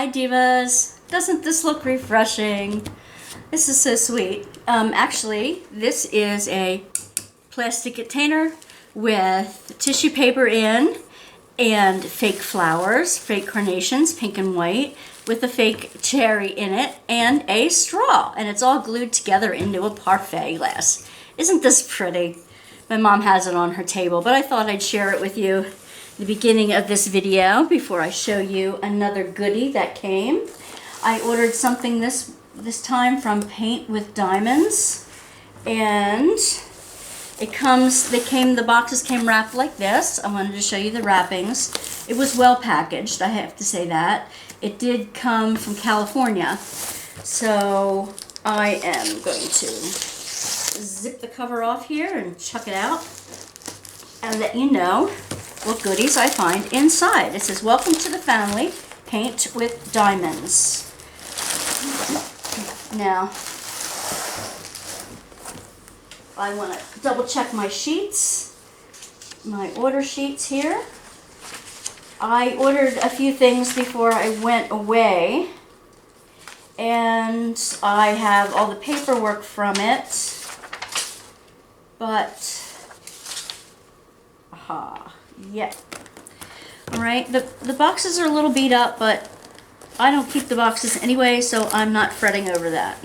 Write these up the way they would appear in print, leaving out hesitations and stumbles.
Hi divas, doesn't this look refreshing? This is so sweet. Actually, this is a plastic container with tissue paper in and fake flowers, fake carnations, pink and white, with a fake cherry in it and a straw. And it's all glued together into a parfait glass. Isn't this pretty? My mom has it on her table, but I thought I'd share it with you the beginning of this video before I show you another goodie that came. I ordered something this time from Paint with Diamonds, and the boxes came wrapped like this. I wanted to show you the wrappings. It was well packaged, I have to say that. It did come from California, so I am going to zip the cover off here and chuck it out and let you know what goodies I find inside. It says, "Welcome to the family, Paint with Diamonds." Now, I want to double check my sheets, my order sheets here. I ordered a few things before I went away, and I have all the paperwork from it, but yeah. Alright, the boxes are a little beat up, but I don't keep the boxes anyway, so I'm not fretting over that.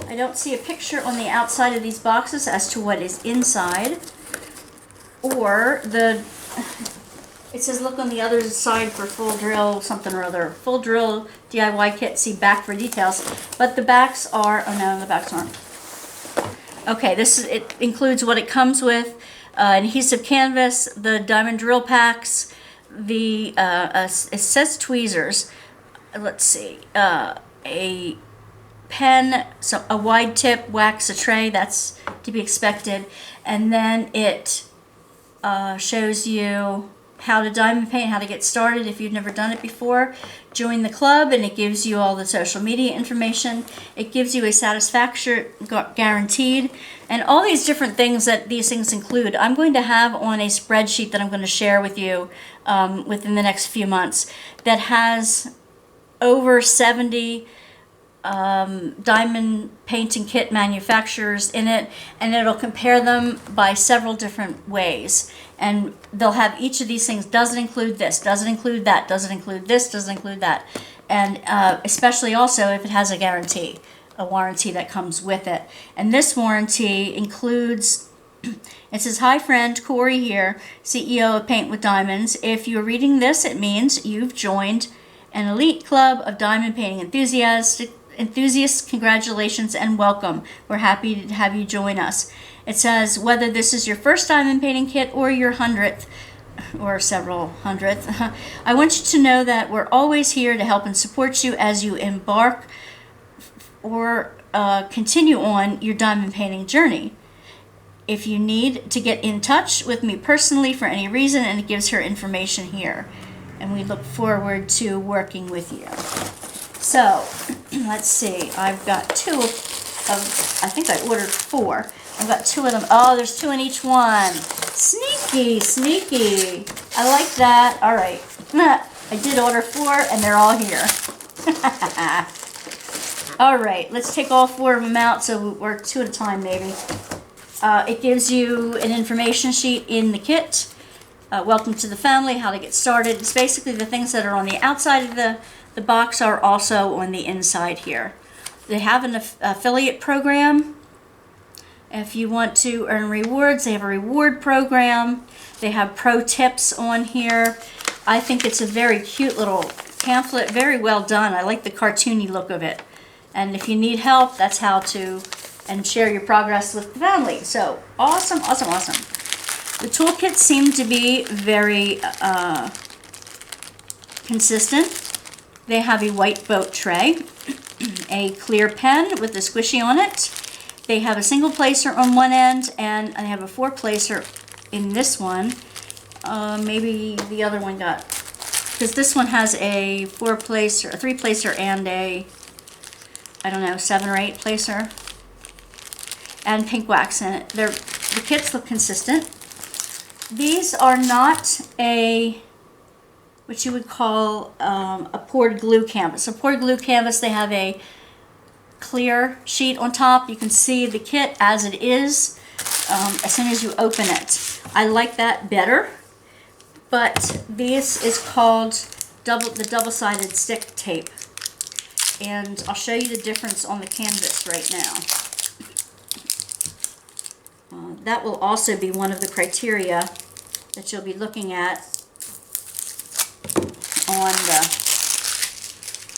I don't see a picture on the outside of these boxes as to what is inside, or it says look on the other side for full drill something or other. Full drill DIY kit, see back for details. But the backs are, oh no, the backs aren't. Okay, it includes what it comes with, adhesive canvas, the diamond drill packs, it says tweezers, let's see, a pen, so a wide tip wax tray, that's to be expected, and then it shows you how to diamond paint, how to get started if you've never done it before. Join the club, and it gives you all the social media information. It gives you a satisfaction guaranteed, and all these different things that these things include I'm going to have on a spreadsheet that I'm going to share with you within the next few months that has over 70 diamond painting kit manufacturers in it, and it'll compare them by several different ways, and they'll have each of these things. Doesn't include this, doesn't include that, doesn't include this, doesn't include that, and especially also if it has a guarantee, a warranty that comes with it. And this warranty includes, it says, "Hi friend, Corey here, CEO of Paint with Diamonds. If you're reading this, it means you've joined an elite club of diamond painting enthusiasts. Congratulations and welcome. We're happy to have you join us." It says, "Whether this is your first diamond painting kit or your 100th or several hundredth, I want you to know that we're always here to help and support you as you embark or continue on your diamond painting journey. If you need to get in touch with me personally for any reason," and it gives her information here, "and we look forward to working with you." So, let's see, I've got two of, I think I ordered 4. I've got 2 of them. Oh, there's 2 in each one. Sneaky, sneaky. I like that. All right. I did order 4, and they're all here. All right, let's take all 4 of them out, so we're 2 at a time, maybe. It gives you an information sheet in the kit. Welcome to the family, how to get started. It's basically the things that are on the outside of the box are also on the inside here. They have an affiliate program. If you want to earn rewards, they have a reward program. They have pro tips on here. I think it's a very cute little pamphlet, very well done. I like the cartoony look of it. And if you need help, that's how to, and share your progress with the family. So, awesome, awesome, awesome. The toolkits seem to be very consistent. They have a white boat tray, a clear pen with a squishy on it. They have a single placer on one end, and they have a 4-placer in this one. Maybe the other one got, because this one has a 4-placer, a 3-placer, and a, I don't know, 7 or 8 placer, and pink wax in it. The kits look consistent. These are not a what you would call a poured glue canvas. A poured glue canvas, they have a clear sheet on top. You can see the kit as it is as soon as you open it. I like that better, but this is called the double-sided stick tape. And I'll show you the difference on the canvas right now. That will also be one of the criteria that you'll be looking at on the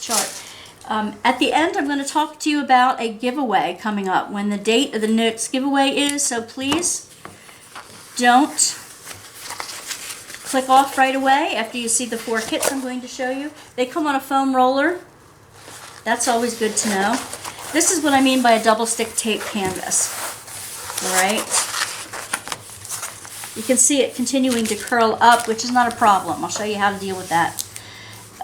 chart. At the end, I'm going to talk to you about a giveaway coming up, when the date of the next giveaway is, so please don't click off right away after you see the 4 kits I'm going to show you. They come on a foam roller. That's always good to know. This is what I mean by a double stick tape canvas. All right. You can see it continuing to curl up, which is not a problem. I'll show you how to deal with that.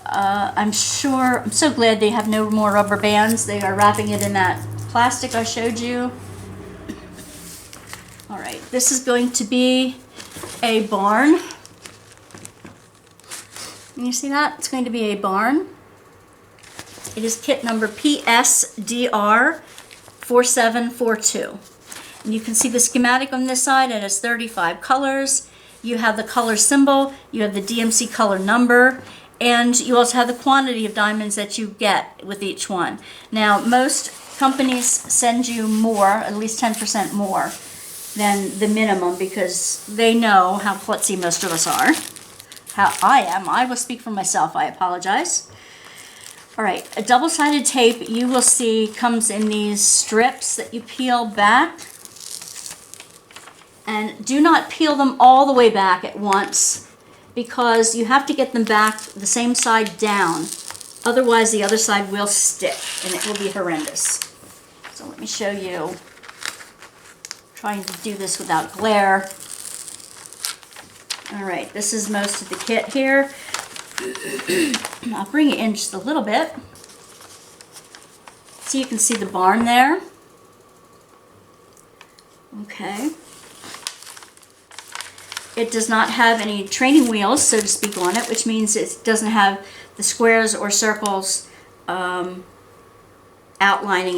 I'm so glad they have no more rubber bands. They are wrapping it in that plastic I showed you. All right, this is going to be a barn. Can you see that? It's going to be a barn. It is kit number PSDR 4742. And you can see the schematic on this side. It has 35 colors. You have the color symbol, you have the DMC color number, and you also have the quantity of diamonds that you get with each one. Now, most companies send you more, at least 10% more than the minimum, because they know how klutzy most of us are. How I am. I will speak for myself. I apologize. All right, a double-sided tape, you will see, comes in these strips that you peel back. And do not peel them all the way back at once, because you have to get them back the same side down. Otherwise, the other side will stick, and it will be horrendous. So let me show you. Trying to do this without glare. All right, this is most of the kit here. I'll bring it in just a little bit so you can see the barn there. Okay. It does not have any training wheels, so to speak, on it, which means it doesn't have the squares or circles outlining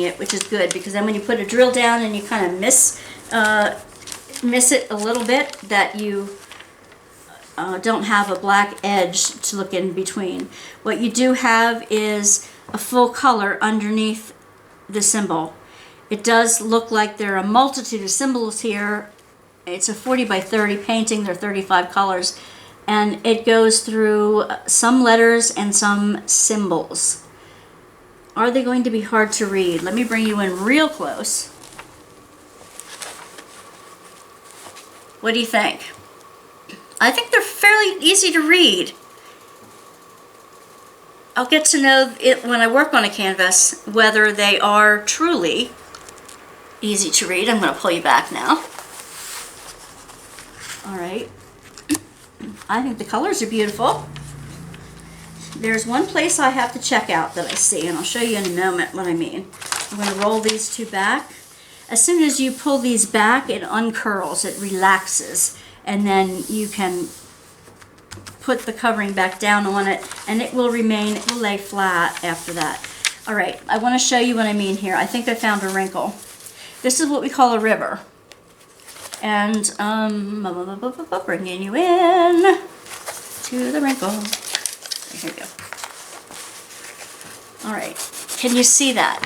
it, which is good, because then when you put a drill down and you kind of miss it a little bit, that you don't have a black edge to look in between. What you do have is a full color underneath the symbol. It does look like there are a multitude of symbols here. It's a 40 by 30 painting. There are 35 colors, and it goes through some letters and some symbols. Are they going to be hard to read? Let me bring you in real close. What do you think? I think they're fairly easy to read. I'll get to know it when I work on a canvas, whether they are truly easy to read. I'm going to pull you back now. All right. I think the colors are beautiful. There's one place I have to check out that I see, and I'll show you in a moment what I mean. I'm going to roll these two back. As soon as you pull these back, it uncurls, it relaxes, and then you can put the covering back down on it, and it will remain, it will lay flat after that. All right, I want to show you what I mean here. I think I found a wrinkle. This is what we call a river. And bringing you in to the wrinkle. Here we go. All right, can you see that?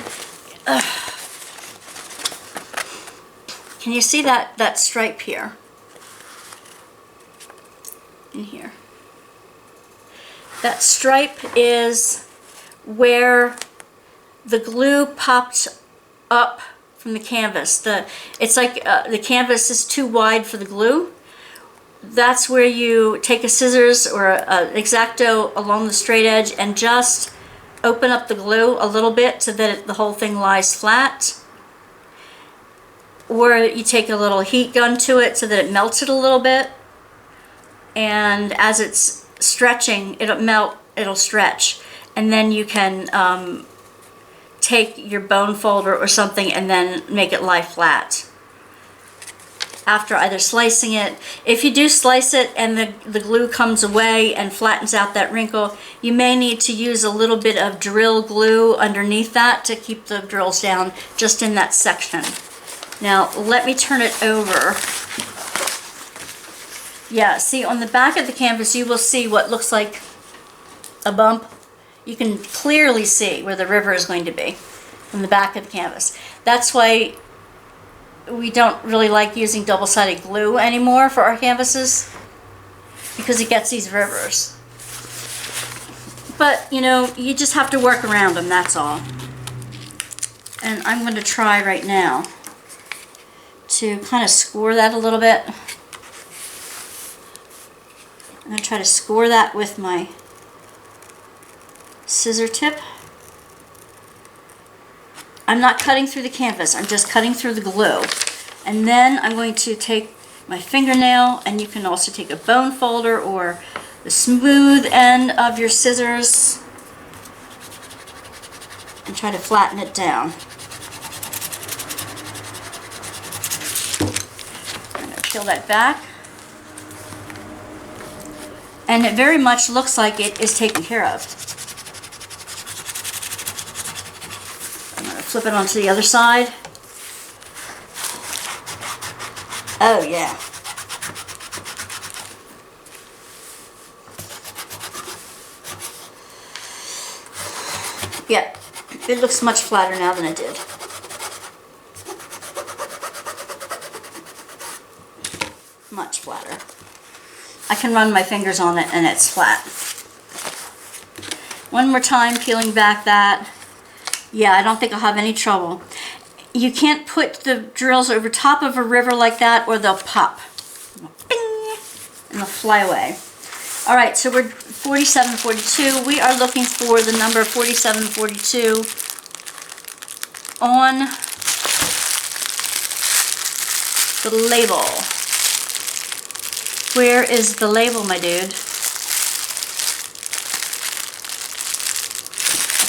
Can you see that stripe here? In here. That stripe is where the glue popped up from the canvas. It's like the canvas is too wide for the glue. That's where you take a scissors or an X-Acto along the straight edge and just open up the glue a little bit so that the whole thing lies flat. Or you take a little heat gun to it so that it melts it a little bit. And as it's stretching, it'll melt, it'll stretch. And then you can take your bone folder or something and then make it lie flat. after either slicing it. If you do slice it and the glue comes away and flattens out that wrinkle, you may need to use a little bit of drill glue underneath that to keep the drills down just in that section. Now let me turn it over. Yeah, see on the back of the canvas you will see what looks like a bump. You can clearly see where the river is going to be from the back of the canvas. That's why we don't really like using double-sided glue anymore for our canvases, because it gets these rivers. But you know, you just have to work around them, that's all. And I'm going to try right now to kind of score that a little bit. I'm going to try to score that with my scissor tip. I'm not cutting through the canvas, I'm just cutting through the glue. And then I'm going to take my fingernail, and you can also take a bone folder or the smooth end of your scissors and try to flatten it down. I'm going to peel that back. And it very much looks like it is taken care of. Flip it onto the other side. Oh yeah. Yeah, it looks much flatter now than it did. Much flatter. I can run my fingers on it and it's flat. One more time, peeling back that. Yeah, I don't think I'll have any trouble. You can't put the drills over top of a river like that or they'll pop. Bing! And they'll fly away. Alright, so we're 4742. We are looking for the number 4742 on the label. Where is the label, my dude?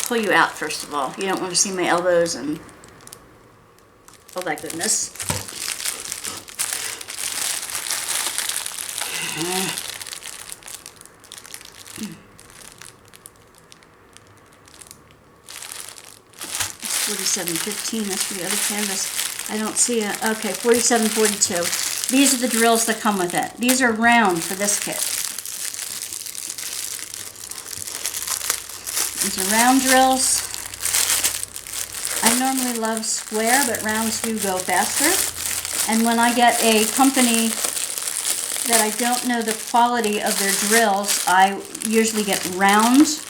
Pull you out first of all. You don't want to see my elbows and all that goodness. It's 4715. That's for the other canvas. I don't see it. Okay, 4742. These are the drills that come with it. These are round for this kit. These are round drills. I normally love square, but rounds do go faster. And when I get a company that I don't know the quality of their drills, I usually get round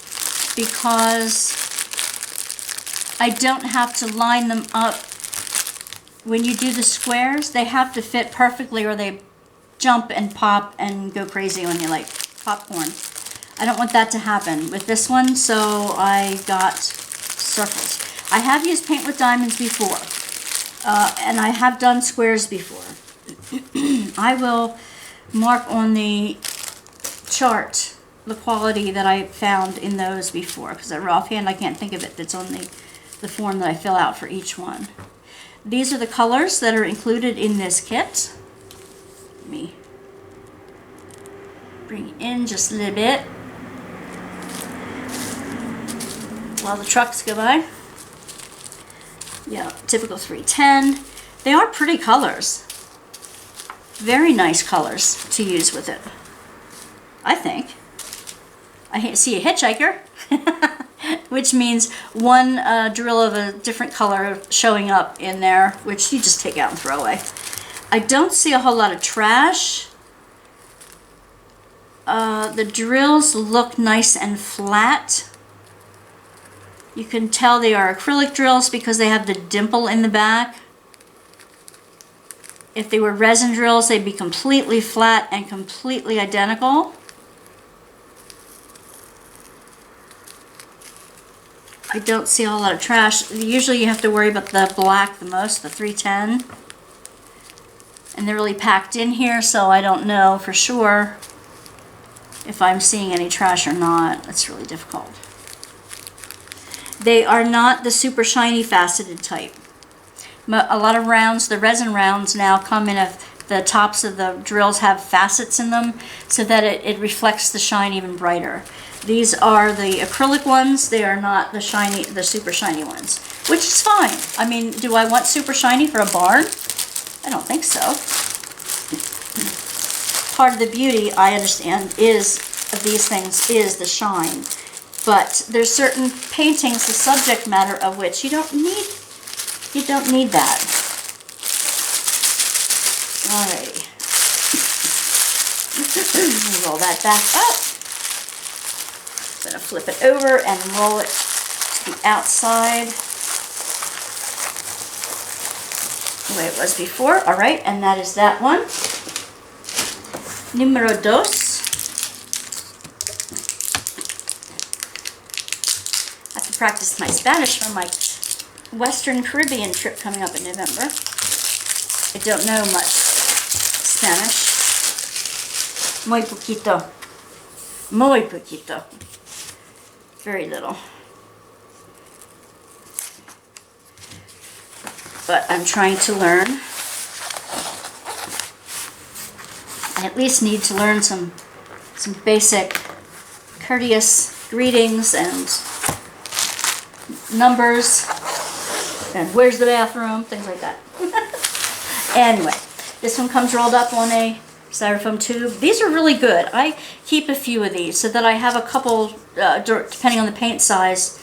because I don't have to line them up. When you do the squares, they have to fit perfectly or they jump and pop and go crazy on you like popcorn. I don't want that to happen with this one, so I got circles. I have used paint with diamonds before, and I have done squares before. I will mark on the chart the quality that I found in those before, because offhand I can't think of it. It's on the form that I fill out for each one. These are the colors that are included in this kit. Let me bring it in just a little bit while the trucks go by. Yeah, typical 310. They are pretty colors. Very nice colors to use with it, I think. I see a hitchhiker, which means one drill of a different color showing up in there, which you just take out and throw away. I don't see a whole lot of trash. The drills look nice and flat. You can tell they are acrylic drills because they have the dimple in the back. If they were resin drills, they'd be completely flat and completely identical. I don't see a whole lot of trash. Usually you have to worry about the black the most, the 310. And they're really packed in here, so I don't know for sure if I'm seeing any trash or not. It's really difficult. They are not the super shiny faceted type. A lot of rounds, the resin rounds now come in a the tops of the drills have facets in them so that it reflects the shine even brighter. These are the acrylic ones. They are not the super shiny ones, which is fine. I mean, do I want super shiny for a barn? I don't think so. Part of the beauty, I understand, of these things is the shine. But there's certain paintings, the subject matter of which you don't need that. Alrighty. Roll that back up. I'm going to flip it over and roll it to the outside the way it was before. Alright, and that is that one. Número dos. I have to practice my Spanish for my Western Caribbean trip coming up in November. I don't know much Spanish. Muy poquito. Muy poquito. Very little. But I'm trying to learn. I at least need to learn some basic courteous greetings and numbers and where's the bathroom, things like that. Anyway, this one comes rolled up on a styrofoam tube. These are really good. I keep a few of these so that I have a couple, depending on the painting size,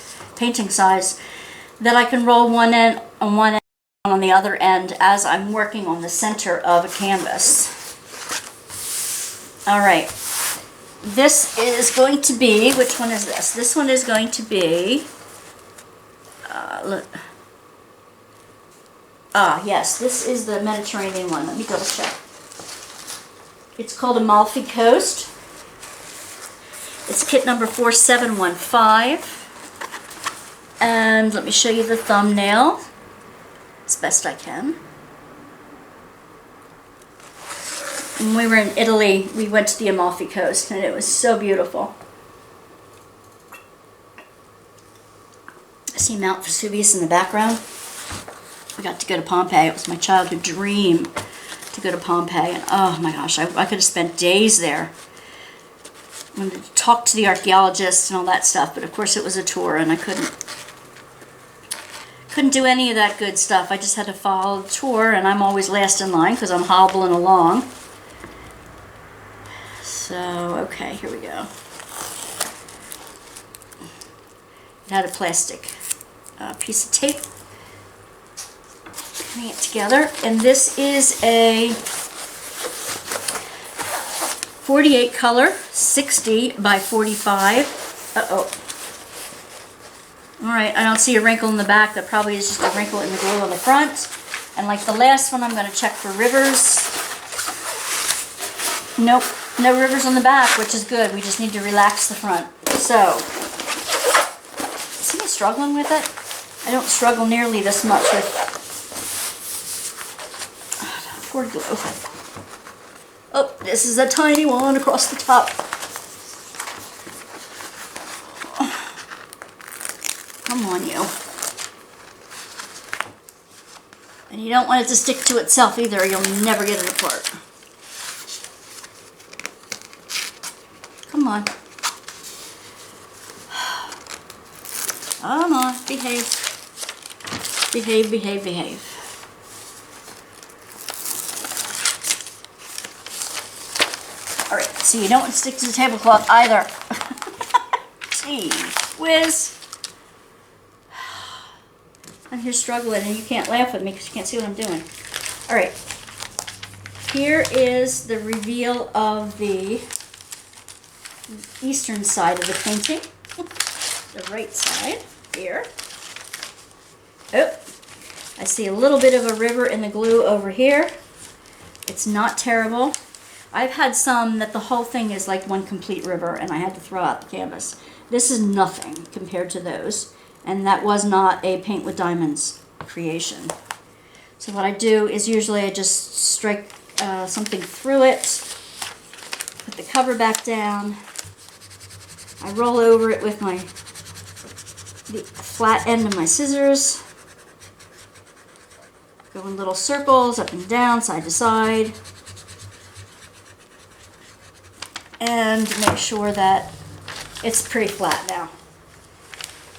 that I can roll one end on one end and on the other end as I'm working on the center of a canvas. All right, this is going to be, which one is this? This one is going to be, yes, this is the Mediterranean one. Let me double check. It's called Amalfi Coast. It's kit number 4715. And let me show you the thumbnail as best I can. When we were in Italy, we went to the Amalfi Coast, and it was so beautiful. I see Mount Vesuvius in the background. We got to go to Pompeii. It was my childhood dream to go to Pompeii, and oh my gosh, I could have spent days there. I wanted to talk to the archaeologists and all that stuff, but of course it was a tour, and I couldn't do any of that good stuff. I just had to follow the tour, and I'm always last in line because I'm hobbling along. So, okay, here we go. It had a plastic piece of tape. Putting it together, and this is a 48 color, 60 by 45. Uh-oh. Alright, I don't see a wrinkle in the back. That probably is just a wrinkle in the glue on the front. And like the last one, I'm going to check for rivers. Nope, no rivers on the back, which is good. We just need to relax the front. So, see me struggling with it? I don't struggle nearly this much with poured glue. Oh, this is a tiny one across the top. Come on, you. And you don't want it to stick to itself either, or you'll never get it apart. Come on. Come on, behave. Behave, behave, behave. Alright, so you don't want to stick to the tablecloth either. Gee whiz. I'm here struggling and you can't laugh at me because you can't see what I'm doing. Alright, here is the reveal of the eastern side of the painting. The right side, here. Oh, I see a little bit of a river in the glue over here. It's not terrible. I've had some that the whole thing is like one complete river and I had to throw out the canvas. This is nothing compared to those. And that was not a paint with diamonds creation. So what I do is usually I just strike something through it, put the cover back down, I roll over it with the flat end of my scissors, go in little circles up and down, side to side. and make sure that it's pretty flat now.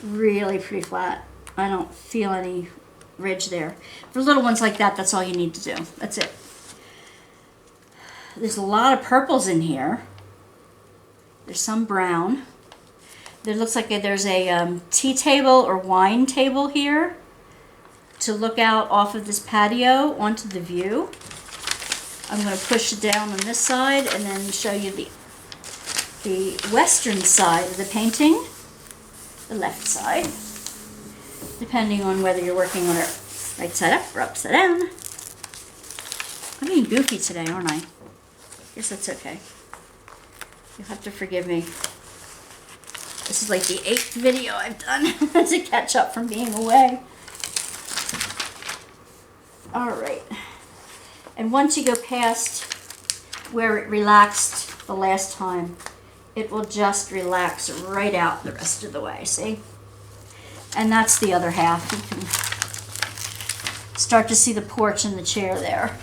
Really pretty flat. I don't feel any ridge there. For little ones like that, that's all you need to do. That's it. There's a lot of purples in here. There's some brown. There looks like there's a tea table or wine table here to look out off of this patio onto the view. I'm going to push it down on this side and then show you the western side of the painting, the left side, depending on whether you're working on it right side up or upside down. I'm being goofy today, aren't I? Guess that's okay. You'll have to forgive me. This is like the 8th video I've done to catch up from being away. All right. And once you go past where it relaxed the last time, it will just relax right out the rest of the way, see? And that's the other half. You can start to see the porch and the chair there.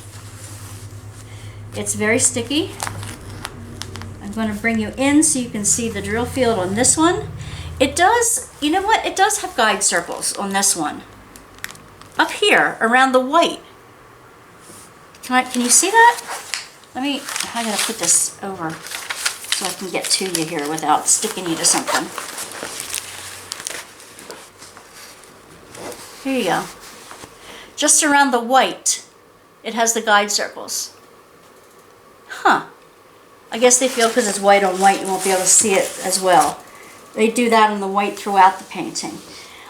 It's very sticky. I'm going to bring you in so you can see the drill field on this one. It does, you know what? It does have guide circles on this one. Up here, around the white. Can you see that? I gotta put this over so I can get to you here without sticking you to something. Here you go. Just around the white, it has the guide circles. Huh. I guess they feel because it's white on white, you won't be able to see it as well. They do that on the white throughout the painting.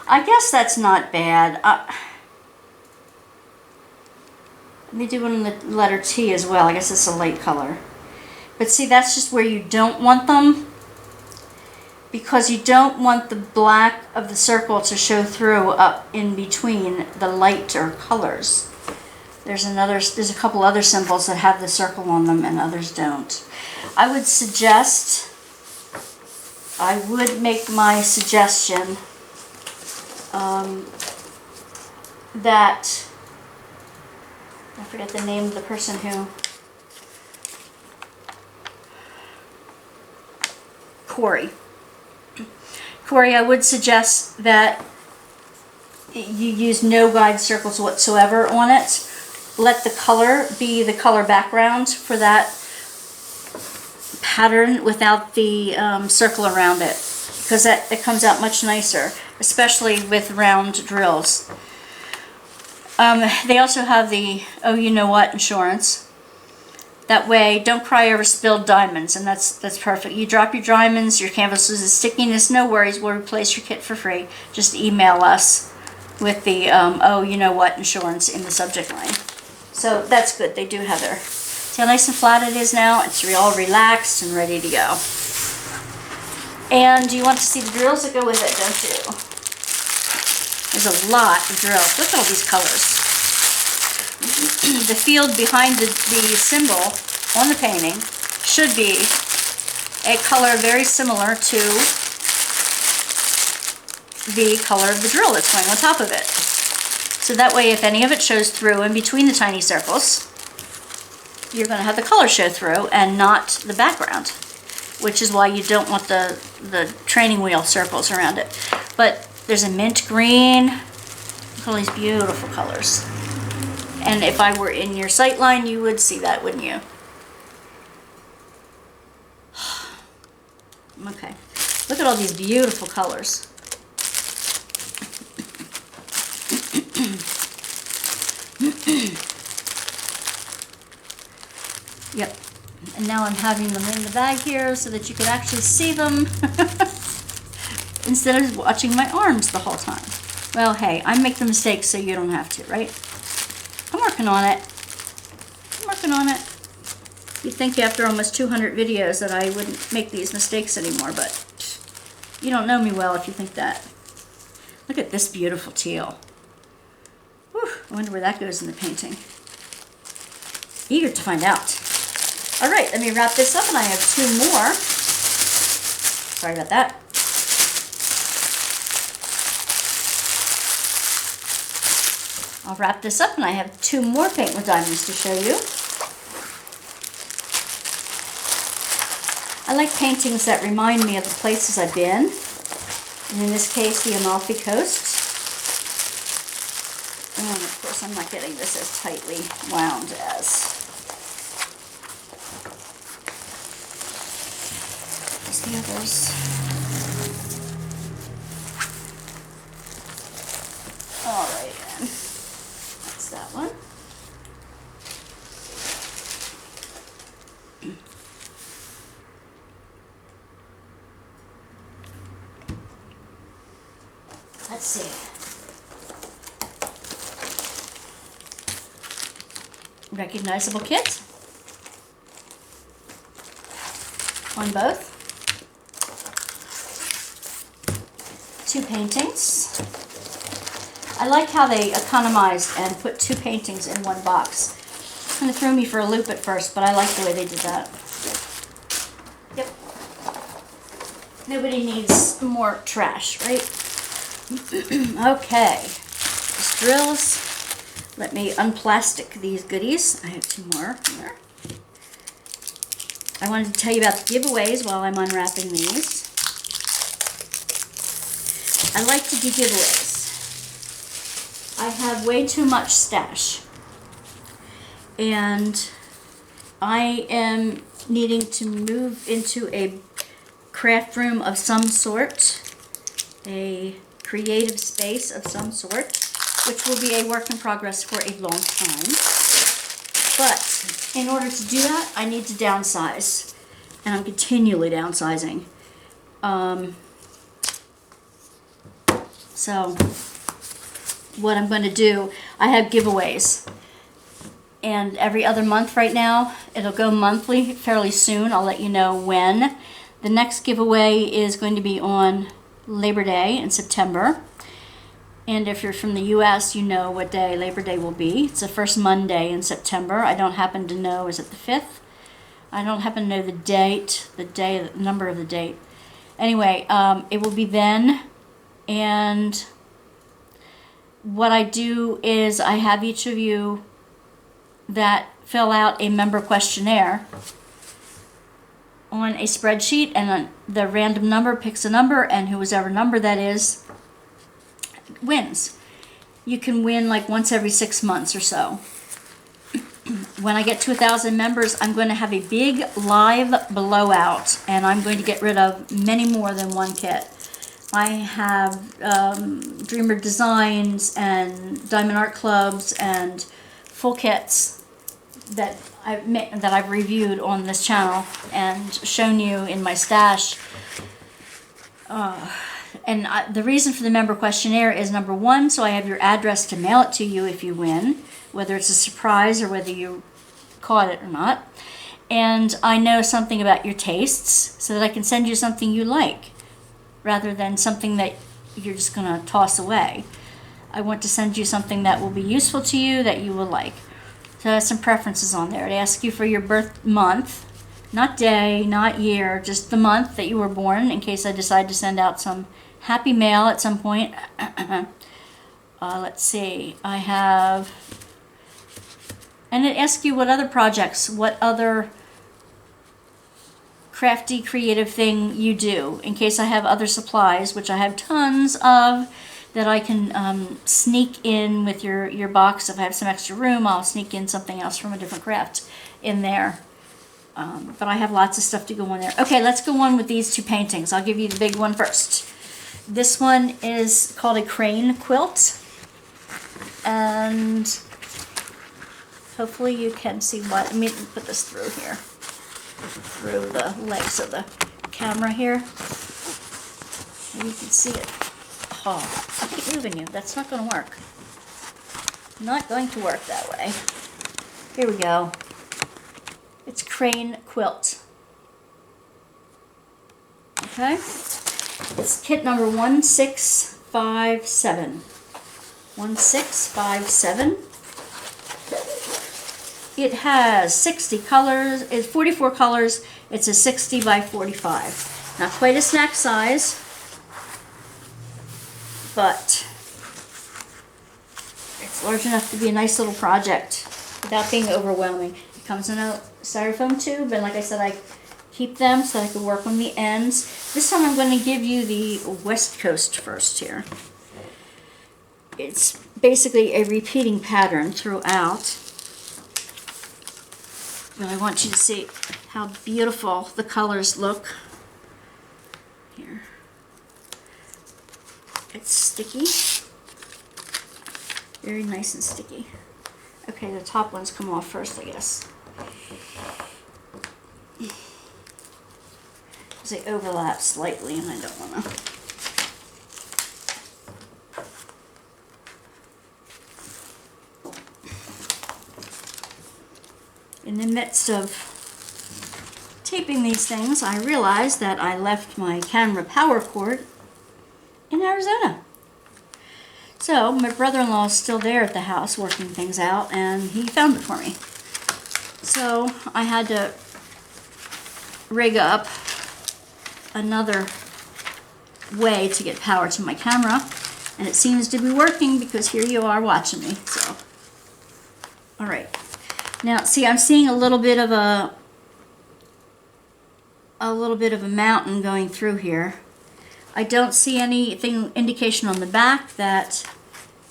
I guess that's not bad. They do one in the letter T as well. I guess it's a light color. But see, that's just where you don't want them, because you don't want the black of the circle to show through up in between the lighter colors. There's a couple other symbols that have the circle on them and others don't. I would make my suggestion that, I forget the name of the person who, Corey, I would suggest that you use no guide circles whatsoever on it. Let the color be the color background for that pattern without the circle around it, because it comes out much nicer, especially with round drills. They also have the "oh, you know what" insurance. That way, don't cry over spilled diamonds, and that's perfect. You drop your diamonds, your canvas loses stickiness, no worries, we'll replace your kit for free. Just email us with the "oh, you know what" insurance in the subject line. So that's good. They do have their, see how nice and flat it is now? It's all relaxed and ready to go. And you want to see the drills that go with it, don't you? There's a lot of drills. Look at all these colors. The field behind the symbol on the painting should be a color very similar to the color of the drill that's going on top of it. So that way, if any of it shows through in between the tiny circles, you're going to have the color show through and not the background, which is why you don't want the training wheel circles around it. But there's a mint green. Look at all these beautiful colors. And if I were in your sight line, you would see that, wouldn't you? Okay. Look at all these beautiful colors. Yep. And now I'm having them in the bag here so that you could actually see them instead of watching my arms the whole time. Well, hey, I make the mistakes so you don't have to, right? I'm working on it. You'd think after almost 200 videos that I wouldn't make these mistakes anymore, but you don't know me well if you think that. Look at this beautiful teal. Whew, I wonder where that goes in the painting. Eager to find out. All right, let me wrap this up, and I have 2 more. Sorry about that. I'll wrap this up, and I have 2 more paint with diamonds to show you. I like paintings that remind me of the places I've been. And in this case, the Amalfi Coast. And of course, I'm not getting this as tightly wound as the others. All right, then. That's that one. Let's see. Recognizable kit on both. 2 paintings. I like how they economized and put 2 paintings in one box. Kind of threw me for a loop at first, but I like the way they did that. Yep. Nobody needs more trash, right? Okay. Just drills. Let me unplastic these goodies. I have 2 more here. I wanted to tell you about the giveaways while I'm unwrapping these. I like to do giveaways. I have way too much stash. And I am needing to move into a craft room of some sort. A creative space of some sort, which will be a work in progress for a long time. But in order to do that, I need to downsize. And I'm continually downsizing. So what I'm going to do, I have giveaways. And every other month right now, it'll go monthly fairly soon. I'll let you know when. The next giveaway is going to be on Labor Day in September. And if you're from the U.S., you know what day Labor Day will be. It's the first Monday in September. I don't happen to know, is it the 5th? I don't happen to know the date, the number of the date. Anyway, it will be then. And what I do is I have each of you that fill out a member questionnaire on a spreadsheet, and the random number picks a number, and whoever number that is wins. You can win like once every 6 months or so. When I get to 1,000 members, I'm going to have a big live blowout, and I'm going to get rid of many more than one kit. I have Dreamer Designs and Diamond Art Clubs and full kits that I've reviewed on this channel and shown you in my stash. The reason for the member questionnaire is, number 1, so I have your address to mail it to you if you win, whether it's a surprise or whether you caught it or not. And I know something about your tastes so that I can send you something you like, rather than something that you're just going to toss away. I want to send you something that will be useful to you, that you will like. So there's some preferences on there. It asks you for your birth month, not day, not year, just the month that you were born, in case I decide to send out some happy mail at some point. Let's see, I have, and it asks you what other projects, what other crafty, creative thing you do, in case I have other supplies, which I have tons of, that I can sneak in with your box. If I have some extra room, I'll sneak in something else from a different craft in there. But I have lots of stuff to go on there. Okay, let's go on with these 2 paintings. I'll give you the big one first. This one is called a crane quilt. And hopefully you can see what, let me put this through here. Through the legs of the camera here. Maybe you can see it. Oh, I keep moving you. That's not going to work. Not going to work that way. Here we go. It's crane quilt. Okay. It's kit number 1657. 1657. It has 60 colors. It's 44 colors. It's a 60 by 45. Not quite a snack size, but it's large enough to be a nice little project without being overwhelming. It comes in a styrofoam tube, and like I said, I keep them so I can work on the ends. This time I'm going to give you the West Coast first here. It's basically a repeating pattern throughout. But I want you to see how beautiful the colors look. Here. It's sticky. Very nice and sticky. Okay, the top ones come off first, I guess. Because they overlap slightly and I don't want to. In the midst of taping these things, I realized that I left my camera power cord in Arizona. So my brother-in-law is still there at the house working things out, and he found it for me. So I had to rig up another way to get power to my camera, and it seems to be working because here you are watching me. So, all right. Now, see, I'm seeing a little bit of a mountain going through here. I don't see anything indication on the back that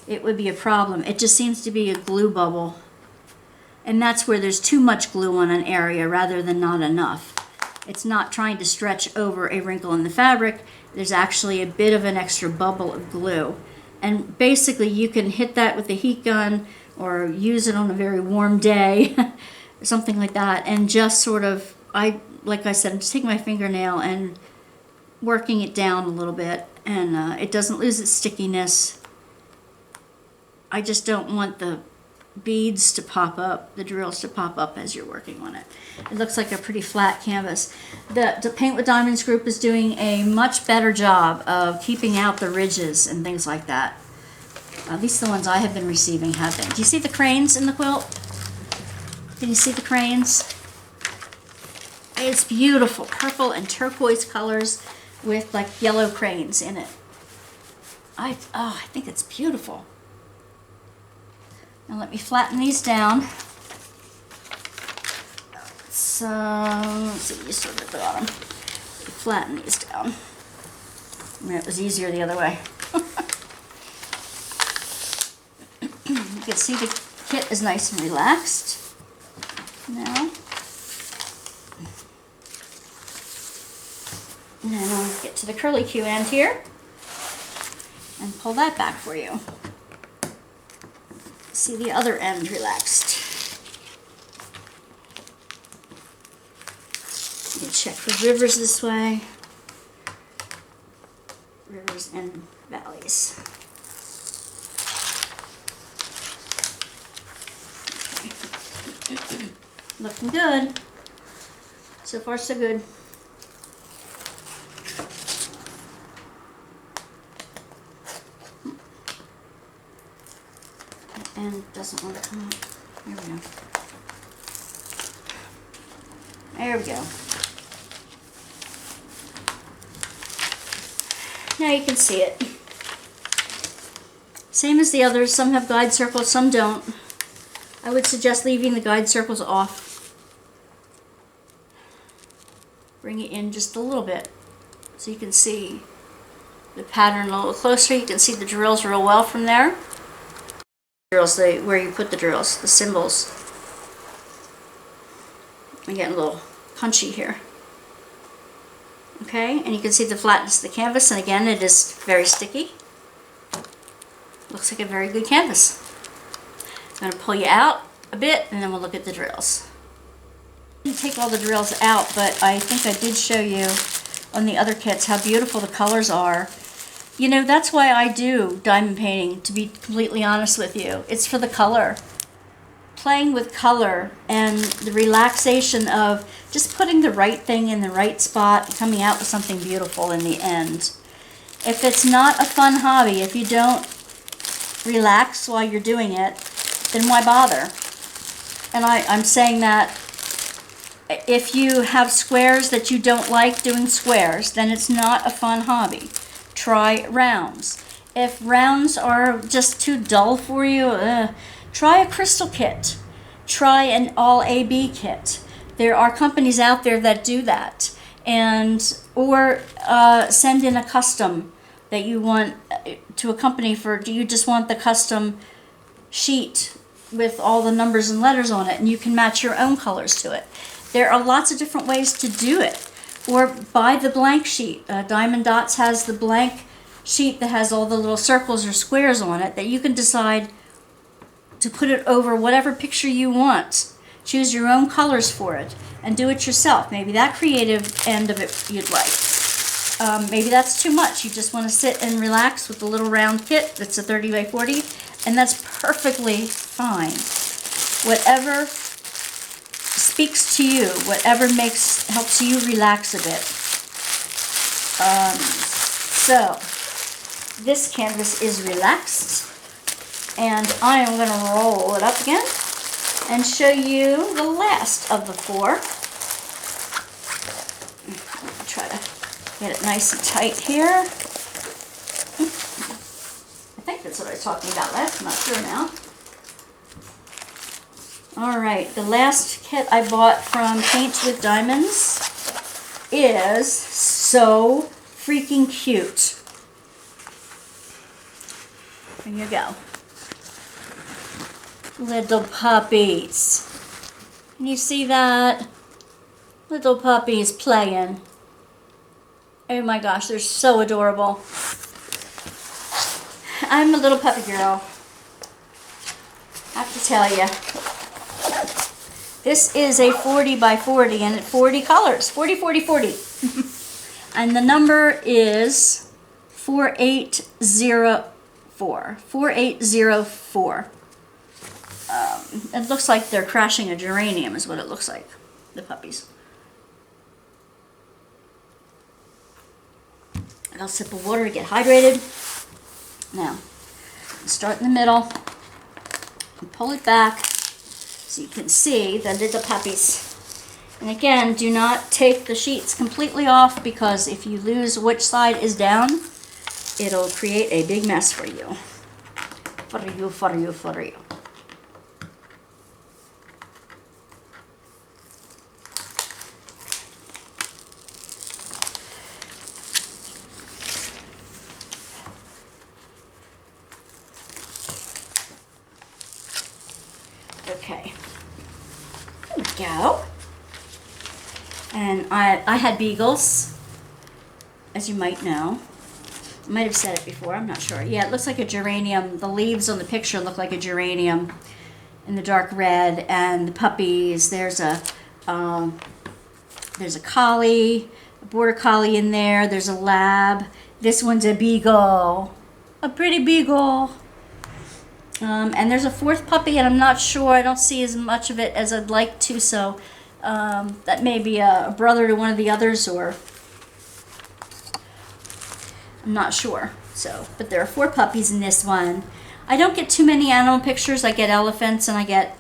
it would be a problem. It just seems to be a glue bubble. And that's where there's too much glue on an area rather than not enough. It's not trying to stretch over a wrinkle in the fabric. There's actually a bit of an extra bubble of glue. And basically you can hit that with a heat gun or use it on a very warm day, or something like that, and just sort of, like I said, I'm just taking my fingernail and working it down a little bit, and it doesn't lose its stickiness. I just don't want the beads to pop up, the drills to pop up as you're working on it. It looks like a pretty flat canvas. The Paint with Diamonds group is doing a much better job of keeping out the ridges and things like that. At least the ones I have been receiving have been. Do you see the cranes in the quilt? Can you see the cranes? It's beautiful, purple and turquoise colors with like yellow cranes in it. I think it's beautiful. Now let me flatten these down. So, let's see, you start at the bottom. Flatten these down. I mean, it was easier the other way. You can see the kit is nice and relaxed now. And then I'll get to the curly Q end here and pull that back for you. See the other end relaxed. You can check the rivers this way. Rivers and valleys. Okay. Looking good. So far, so good. And doesn't want to come up. There we go. There we go. Now you can see it. Same as the others. Some have guide circles, some don't. I would suggest leaving the guide circles off. Bring it in just a little bit so you can see the pattern a little closer. You can see the drills real well from there. Drills, where you put the drills, the symbols. I'm getting a little punchy here. Okay, and you can see the flatness of the canvas, and again, it is very sticky. Looks like a very good canvas. I'm going to pull you out a bit, and then we'll look at the drills. I didn't take all the drills out, but I think I did show you on the other kits how beautiful the colors are. You know, that's why I do diamond painting, to be completely honest with you. It's for the color. Playing with color and the relaxation of just putting the right thing in the right spot and coming out with something beautiful in the end. If it's not a fun hobby, if you don't relax while you're doing it, then why bother? And I'm saying that if you have squares that you don't like doing squares, then it's not a fun hobby. Try rounds. If rounds are just too dull for you, try a crystal kit. Try an all AB kit. There are companies out there that do that, and or send in a custom that you want to a company for. Do you just want the custom sheet with all the numbers and letters on it, and you can match your own colors to it? There are lots of different ways to do it. Or buy the blank sheet. Diamond Dots has the blank sheet that has all the little circles or squares on it that you can decide to put it over whatever picture you want. Choose your own colors for it and do it yourself. Maybe that creative end of it you'd like. Maybe that's too much. You just want to sit and relax with the little round kit that's a 30 by 40, and that's perfectly fine. Whatever speaks to you, whatever helps you relax a bit. So this canvas is relaxed, and I am going to roll it up again and show you the last of the 4. I'll try to get it nice and tight here. I think that's what I was talking about last. I'm not sure now. All right, the last kit I bought from Paint with Diamonds is so freaking cute. There you go. Little puppies. Can you see that? Little puppies playing. Oh my gosh, they're so adorable. I'm a little puppy girl. I have to tell you. This is a 40 by 40 and 40 colors. 40, 40, 40. And the number is 4804. 4804. It looks like they're crashing a geranium is what it looks like. The puppies. I'll sip of water to get hydrated. Now, start in the middle and pull it back so you can see the little puppies. And again, do not take the sheets completely off, because if you lose which side is down, it'll create a big mess for you. For you, for you, for you. Okay, there we go. And I had beagles, as you might know. I might have said it before, I'm not sure. Yeah, it looks like a geranium. The leaves on the picture look like a geranium in the dark red. And the puppies, there's a collie, a border collie in there. There's a lab. This one's a beagle, a pretty beagle. And there's a 4th puppy, and I'm not sure. I don't see as much of it as I'd like to, so that may be a brother to one of the others, or I'm not sure. So, but there are 4 puppies in this one. I don't get too many animal pictures. I get elephants and I get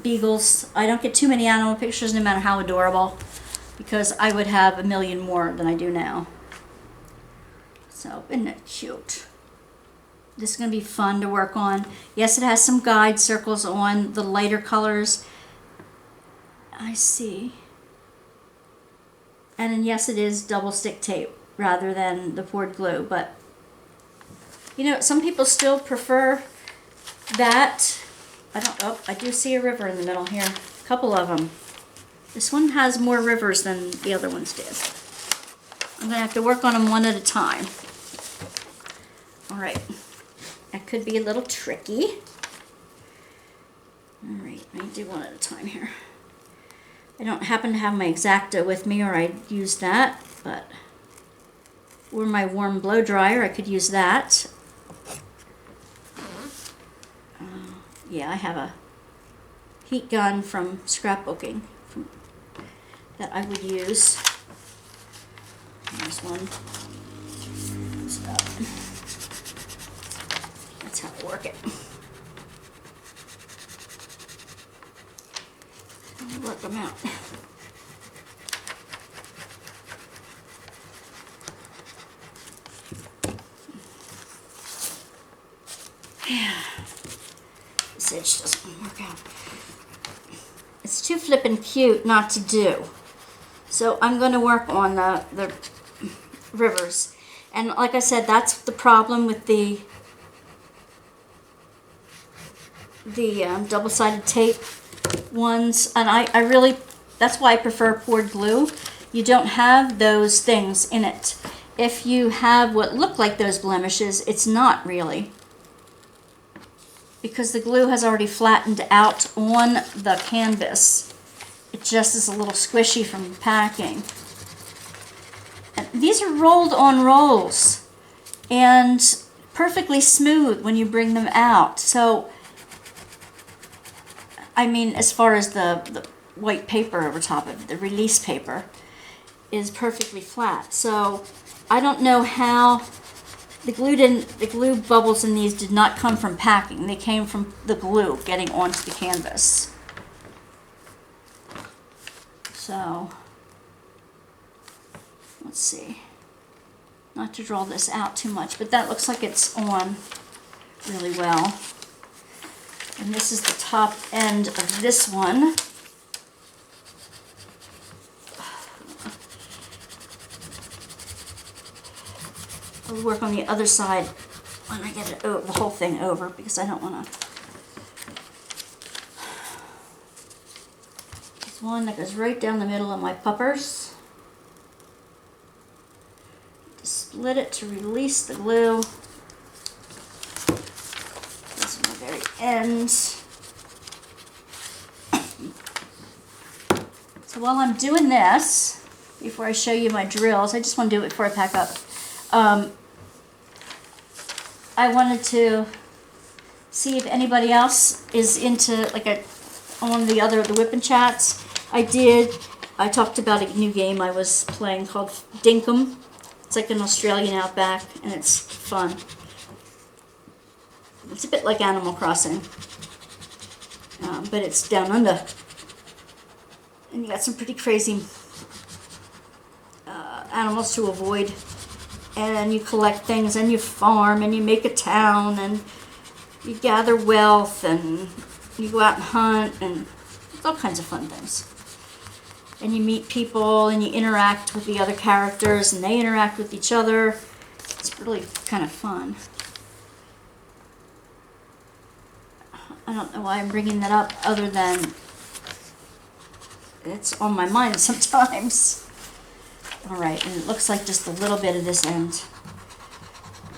beagles. I don't get too many animal pictures, no matter how adorable, because I would have a million more than I do now. So, isn't it cute? This is going to be fun to work on. Yes, it has some guide circles on the lighter colors. I see. And then yes, it is double stick tape rather than the poured glue. But, you know, some people still prefer that. I do see a river in the middle here. A couple of them. This one has more rivers than the other ones did. I'm going to have to work on them one at a time. All right. That could be a little tricky. All right, let me do one at a time here. I don't happen to have my X-Acto with me, or I'd use that, but or my warm blow dryer, I could use that. Yeah, I have a heat gun from scrapbooking that I would use. There's one. So, that's how I work it. Work them out. Yeah. This edge doesn't work out. It's It's too flippin' cute not to do. So I'm going to work on the rivers. And like I said, that's the problem with the double-sided tape ones. And I really, that's why I prefer poured glue. You don't have those things in it. If you have what look like those blemishes, it's not really, because the glue has already flattened out on the canvas. It just is a little squishy from packing. And these are rolled on rolls and perfectly smooth when you bring them out. So, I mean, as far as the white paper over top of it, the release paper is perfectly flat. So I don't know how the glue bubbles in these did not come from packing. They came from the glue getting onto the canvas. So let's see. Not to draw this out too much, but that looks like it's on really well. And this is the top end of this one. I'll work on the other side when I get it the whole thing over, because I don't want to. There's one that goes right down the middle of my puppers. Just split it to release the glue. This on the very end. So while I'm doing this, before I show you my drills, I just want to do it before I pack up. I wanted to see if anybody else is into on one of the whipping chats. I talked about a new game I was playing called Dinkum. It's like an Australian outback, and it's fun. It's a bit like Animal Crossing, but it's down under. And you got some pretty crazy animals to avoid. And you collect things, and you farm, and you make a town, and you gather wealth, and you go out and hunt, and all kinds of fun things. And you meet people, and you interact with the other characters, and they interact with each other. It's really kind of fun. I don't know why I'm bringing that up, other than it's on my mind sometimes. All right, and it looks like just a little bit of this end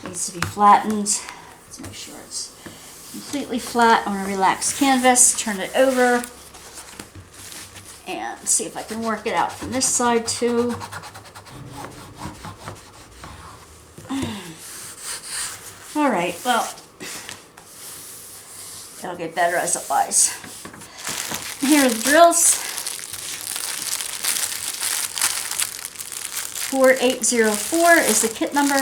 needs to be flattened. Let's make sure it's completely flat on a relaxed canvas. Turn it over and see if I can work it out from this side too. All right, well, it'll get better as it lies. Here are the drills. 4804 is the kit number.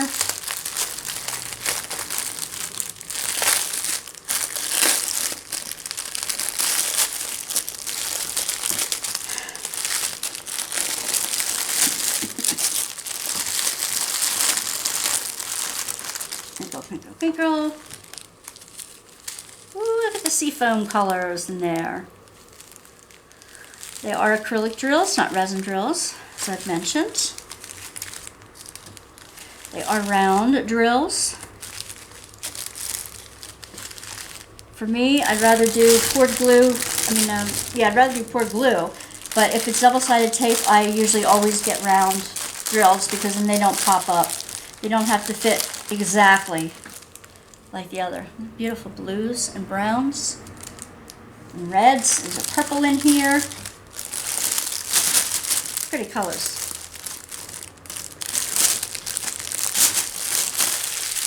Twinkle, twinkle, twinkle. Ooh, look at the seafoam colors in there. They are acrylic drills, not resin drills, as I've mentioned. They are round drills. For me, I'd rather do poured glue. I'd rather do poured glue. But if it's double-sided tape, I usually always get round drills, because then they don't pop up. They don't have to fit exactly like the other. Beautiful blues and browns and reds. There's a purple in here. Pretty colors.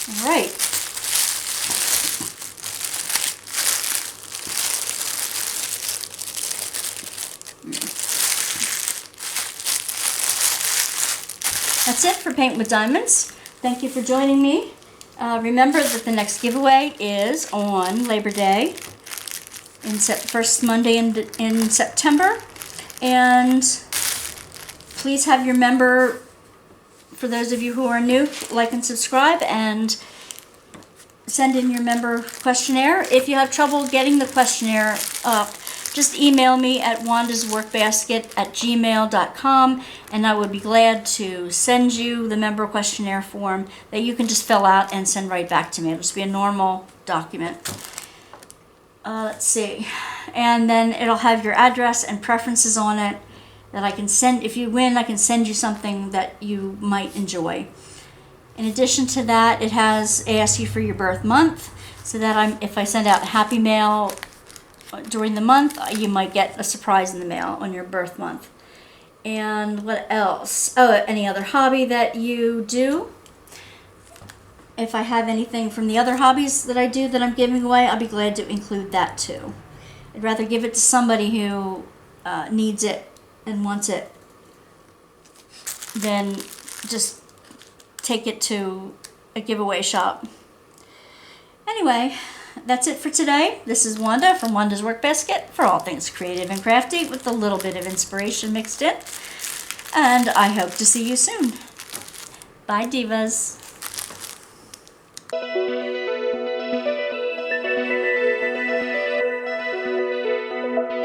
All right. That's it for Paint with Diamonds. Thank you for joining me. Remember that the next giveaway is on Labor Day, first Monday in September. And please have your member, for those of you who are new, like and subscribe, and send in your member questionnaire. If you have trouble getting the questionnaire up, just email me at wandasworkbasket@gmail.com, and I would be glad to send you the member questionnaire form that you can just fill out and send right back to me. It'll just be a normal document. Let's see. And then it'll have your address and preferences on it that I can send. If you win, I can send you something that you might enjoy. In addition to that, it asks you for your birth month, so that if I send out happy mail during the month, you might get a surprise in the mail on your birth month. And what else? Oh, any other hobby that you do. If I have anything from the other hobbies that I do that I'm giving away, I'll be glad to include that too. I'd rather give it to somebody who needs it and wants it than just take it to a giveaway shop. Anyway, that's it for today. This is Wanda from Wanda's Workbasket for all things creative and crafty with a little bit of inspiration mixed in. And I hope to see you soon. Bye, divas.